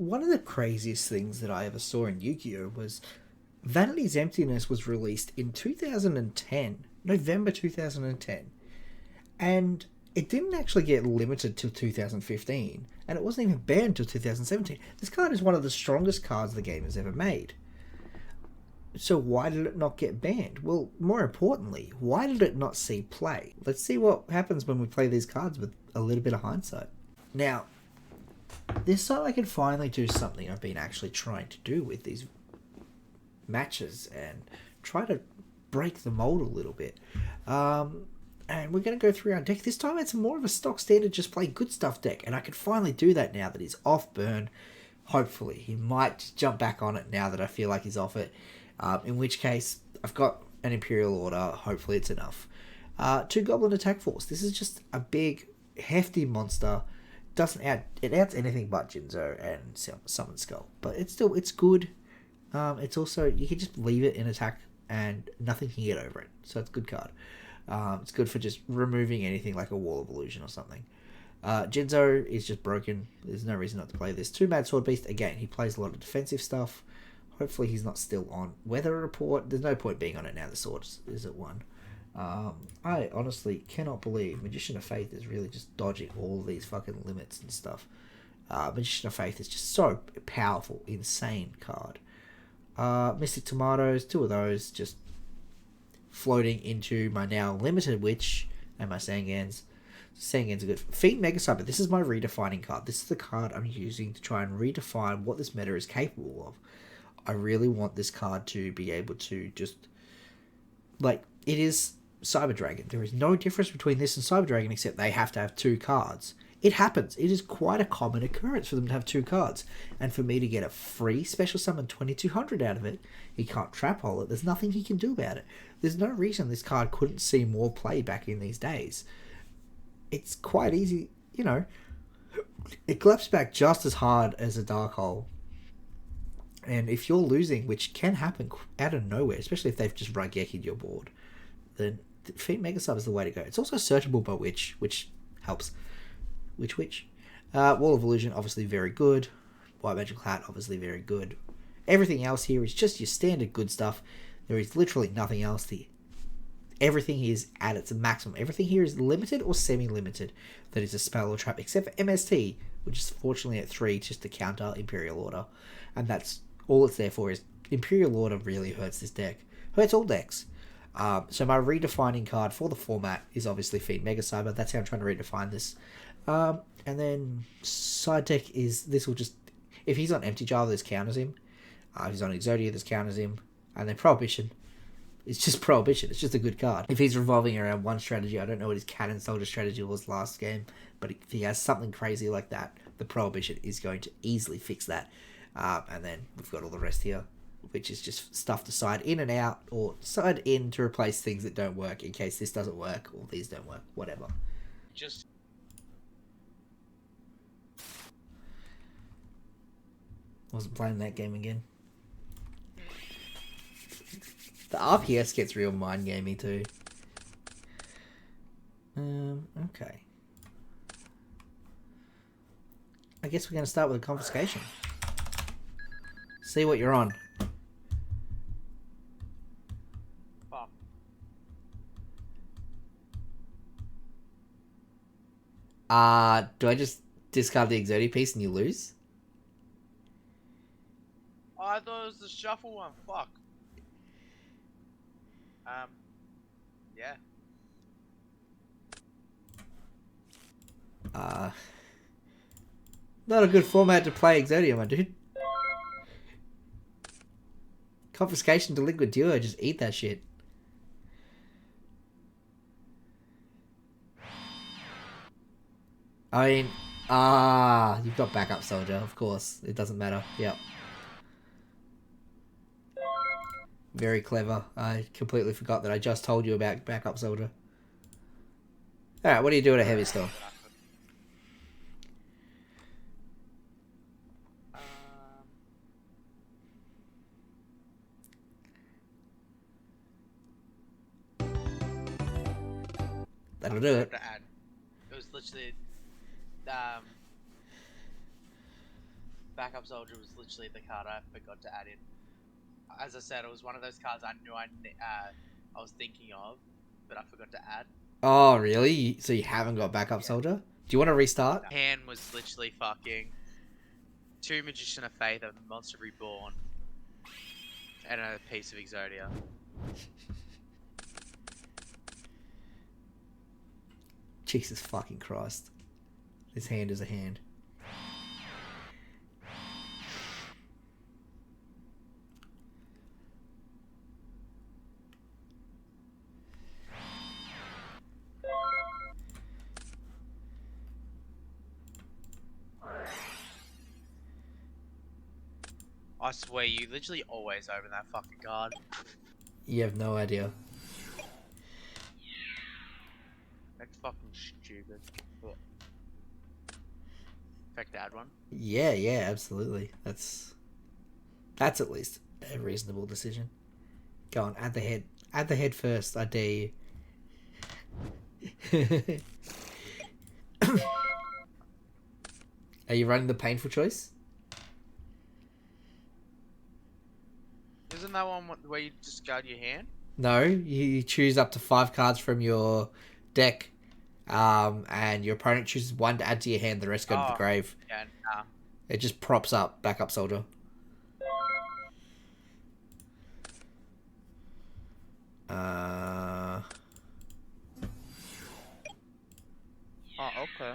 one of the craziest things that I ever saw in Yu-Gi-Oh! Was Vanity's Emptiness was released in 2010, November 2010. And it didn't actually get limited till 2015, and it wasn't even banned till 2017. This card is one of the strongest cards the game has ever made. So why did it not get banned? Well, more importantly, why did it not see play? Let's see what happens when we play these cards with a little bit of hindsight. Now, this time I can finally do something I've been actually trying to do with these matches and try to break the mold a little bit. And we're going to go through our deck. This time it's more of a stock standard just play good stuff deck, and I can finally do that now that he's off burn. Hopefully he might jump back on it now that I feel like he's off it, in which case I've got an Imperial Order. Hopefully it's enough. 2 Goblin Attack Force. This is just a big hefty monster. It outs anything but Jinzo and Summon Skull, but it's good. It's also, you can just leave it in attack and nothing can get over it, so it's a good card. It's good for just removing anything like a Wall of Illusion or something. Jinzo is just broken. There's no reason not to play this. 2 Mad Sword Beast. Again, he plays a lot of defensive stuff. Hopefully he's not still on Weather Report. There's no point being on it now. The sword is at 1. I honestly cannot believe Magician of Faith is really just dodging all these fucking limits and stuff. Magician of Faith is just so powerful, insane card. Mystic Tomatoes, 2 of those, just floating into my now limited Witch and my Sangans. Sangans are good. Fiend Mega Cyber, this is my redefining card. This is the card I'm using to try and redefine what this meta is capable of. I really want this card to be able to just, like, it is Cyber Dragon. There is no difference between this and Cyber Dragon except they have to have 2 cards. It happens. It is quite a common occurrence for them to have 2 cards. And for me to get a free special summon 2200 out of it, he can't trap hole it. There's nothing he can do about it. There's no reason this card couldn't see more play back in these days. It's quite easy, you know. It claps back just as hard as a Dark Hole. And if you're losing, which can happen out of nowhere, especially if they've just Raigeki your board, then Fiend Mega Sub is the way to go. It's also searchable by Witch, which helps. Witch. Wall of Illusion, obviously very good. White Magical Hat, obviously very good. Everything else here is just your standard good stuff. There is literally nothing else. Everything here is at its maximum. Everything here is limited or semi-limited that is a spell or trap, except for MST, which is fortunately at 3 just to counter Imperial Order. And that's all it's there for. Is Imperial Order really hurts this deck. Hurts all decks. So my redefining card for the format is obviously Fiend Mega Cyber. That's how I'm trying to redefine this. And then side deck is, this will just, if he's on Empty Jar, this counters him. If he's on Exodia, this counters him. And then Prohibition. It's just Prohibition. It's just a good card. If he's revolving around one strategy, I don't know what his Cannon Soldier strategy was last game, but if he has something crazy like that, the Prohibition is going to easily fix that. And then we've got all the rest here, which is just stuff to side in and out, or side in to replace things that don't work in case this doesn't work, or these don't work, whatever. Just Wasn't playing that game again. The RPS gets real mind gamey too. Okay. I guess we're going to start with a confiscation. See what you're on. fuck. Do I just discard the Exodia piece and you lose? Oh, I thought it was the shuffle one. Fuck. Yeah. Not a good format to play Exodia, my dude. Confiscation to Liquid Duo, just eat that shit. I mean, you've got backup soldier, of course. It doesn't matter. Yep. Very clever. I completely forgot that I just told you about backup soldier. Alright, what do you do at a heavy storm? That'll do it. To add. It was literally, Backup Soldier was literally the card I forgot to add in. As I said, it was one of those cards I knew I was thinking of, but I forgot to add. Oh, really? So you haven't got Backup Yeah. Soldier? Do you want to restart? Hand was literally fucking 2 Magician of Faith, a Monster Reborn, and a piece of Exodia. Jesus fucking Christ. This hand is a hand. I swear, you literally always open that fucking card. You have no idea. That's fucking stupid. But... Fact to add one? Yeah, absolutely. That's at least a reasonable decision. Go on, add the head. Add the head first, I dare you. Are you running the painful choice? Isn't that one where you discard your hand? No, you choose up to 5 cards from your deck, and your opponent chooses 1 to add to your hand, the rest go to the grave. Yeah, nah. It just props up Backup Soldier. Oh, okay.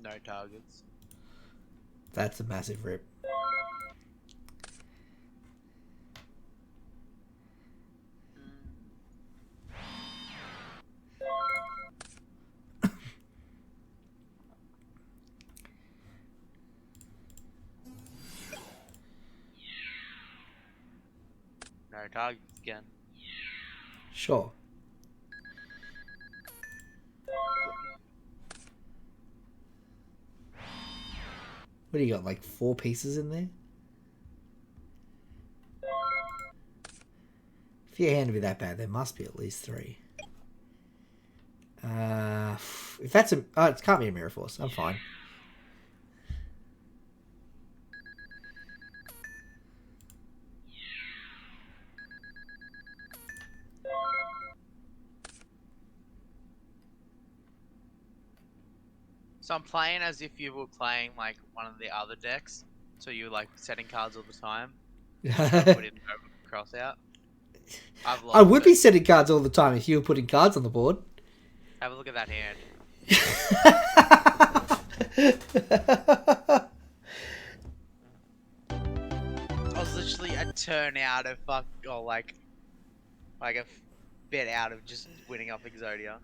No targets. That's a massive rip. No targets again. Sure. What do you got, like 4 pieces in there? If your hand would be that bad, there must be at least 3. If that's a... Oh, it can't be a Mirror Force. I'm fine. So I'm playing as if you were playing like one of the other decks. So you're like setting cards all the time. Put in cross out. I've lost I would be it. setting cards all the time if you were putting cards on the board. Have a look at that hand. I was literally a turn out of like a bit out of just winning off Exodia.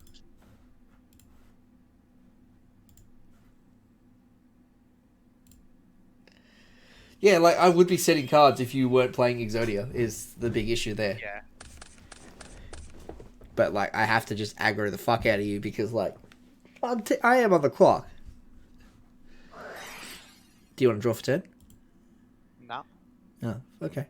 Yeah, like I would be setting cards if you weren't playing Exodia is the big issue there. Yeah. But like I have to just aggro the fuck out of you because like I am on the clock. Do you want to draw for turn? No. Oh, okay.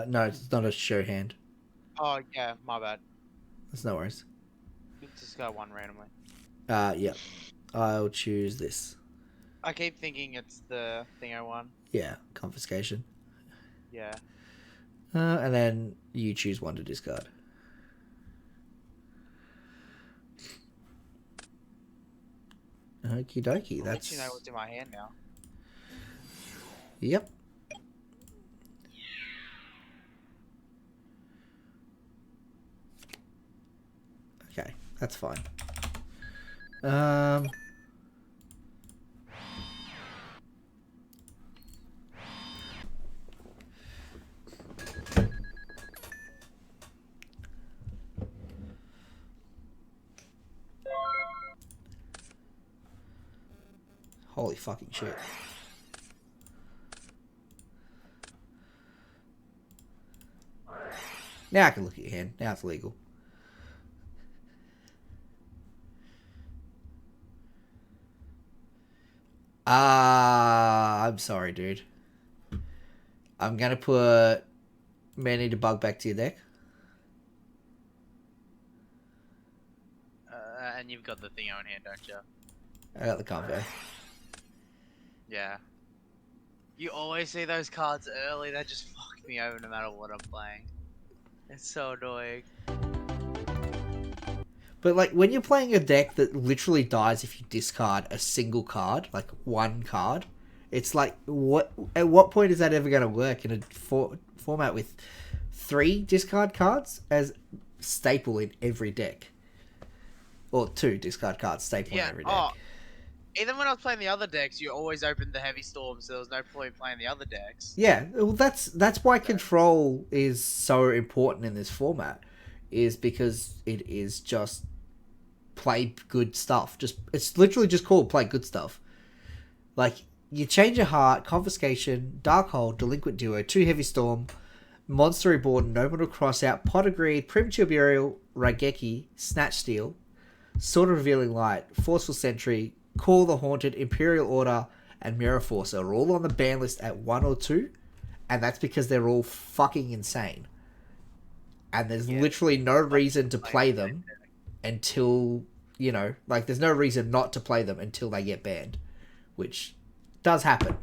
No, it's not a show hand. Oh yeah, my bad. That's no worries. Just got one randomly. Yeah. I'll choose this. I keep thinking it's the thing I won. Yeah, confiscation. Yeah. And then you choose 1 to discard. Okie dokie, that's... You know what's in my hand now. Yep. Okay, that's fine. Holy fucking shit. Now I can look at your hand. Now it's legal. I'm sorry, dude. I'm gonna put Man-Eater Bug back to your deck. And you've got the thing on here, don't you? I got the combo. Yeah. You always see those cards early. They just fuck me over no matter what I'm playing. It's so annoying. But like when you're playing a deck that literally dies if you discard a single card, like one card, it's like what? At what point is that ever going to work in a format with 3 discard cards as staple in every deck, or 2 discard cards staple in every deck? Oh, even when I was playing the other decks, you always opened the heavy storm, so there was no point playing the other decks. Yeah, well, that's why control is so important in this format, is because it is just play good stuff. It's literally just called play good stuff. Like you change a heart, confiscation, dark hole, delinquent duo, 2 heavy storm, monster reborn, nominal crossout, pot of greed, premature burial, Raigeki, snatch steal, sword of revealing light, forceful sentry, call the haunted, imperial order, and mirror force are all on the ban list at 1 or 2, and that's because they're all fucking insane. And there's literally no reason to play them until, you know, like there's no reason not to play them until they get banned, which does happen.